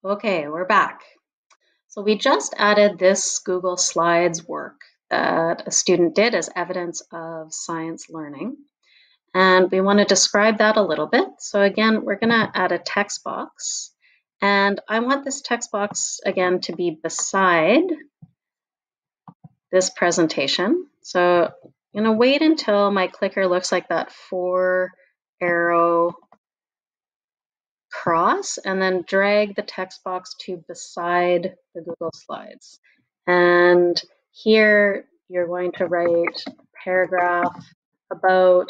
Okay, we're back. So we just added this Google Slides work that a student did as evidence of science learning. And we want to describe that a little bit. So again, we're going to add a text box. And I want this text box, again, to be beside this presentation. So I'm going to wait until my clicker looks like that 4-arrow cross and then drag the text box to beside the Google Slides. And here you're going to write a paragraph about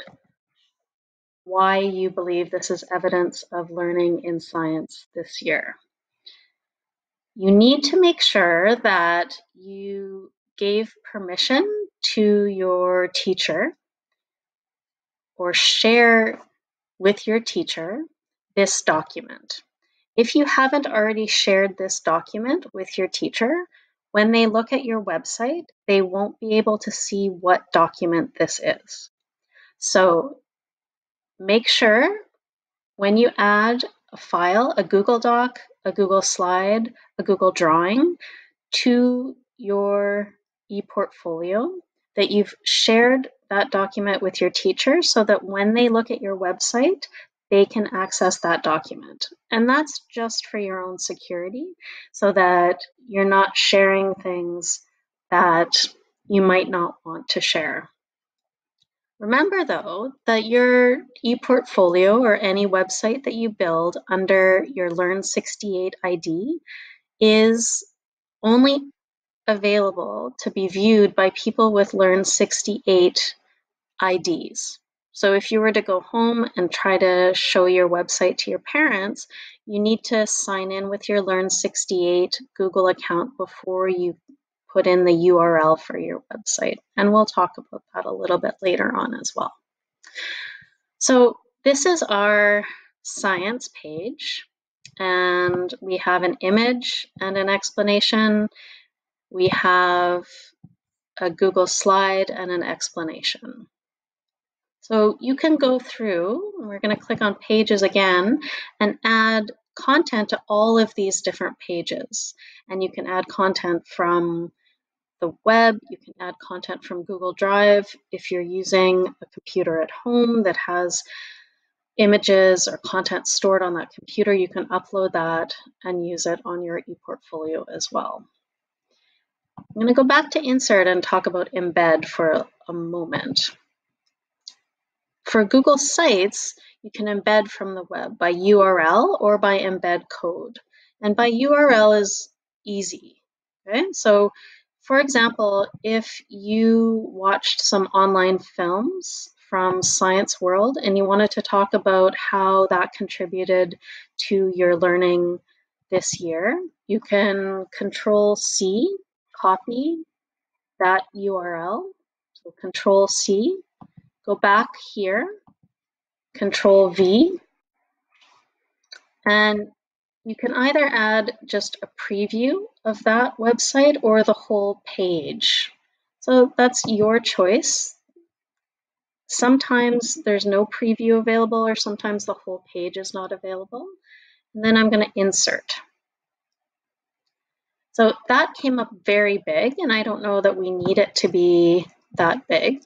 why you believe this is evidence of learning in science this year. You need to make sure that you gave permission to your teacher or share with your teacher this document. If you haven't already shared this document with your teacher, when they look at your website, they won't be able to see what document this is. So make sure when you add a file, a Google Doc, a Google Slide, a Google Drawing to your ePortfolio, that you've shared that document with your teacher so that when they look at your website, they can access that document. And that's just for your own security so that you're not sharing things that you might not want to share. Remember though, that your ePortfolio or any website that you build under your Learn68 ID is only available to be viewed by people with Learn68 IDs. So if you were to go home and try to show your website to your parents, you need to sign in with your Learn68 Google account before you put in the URL for your website. And we'll talk about that a little bit later on as well. So this is our science page, and we have an image and an explanation. We have a Google slide and an explanation. So you can go through, and we're going to click on pages again, and add content to all of these different pages. And you can add content from the web, you can add content from Google Drive. If you're using a computer at home that has images or content stored on that computer, you can upload that and use it on your ePortfolio as well. I'm going to go back to Insert and talk about Embed for a moment. For Google Sites, you can embed from the web by URL or by embed code. And by URL is easy. Okay? So, for example, if you watched some online films from Science World and you wanted to talk about how that contributed to your learning this year, you can Control-C, copy that URL. So Control-C, go back here, Control-V, and you can either add just a preview of that website or the whole page. So that's your choice. Sometimes there's no preview available, or sometimes the whole page is not available. And then I'm going to insert. So that came up very big, and I don't know that we need it to be that big.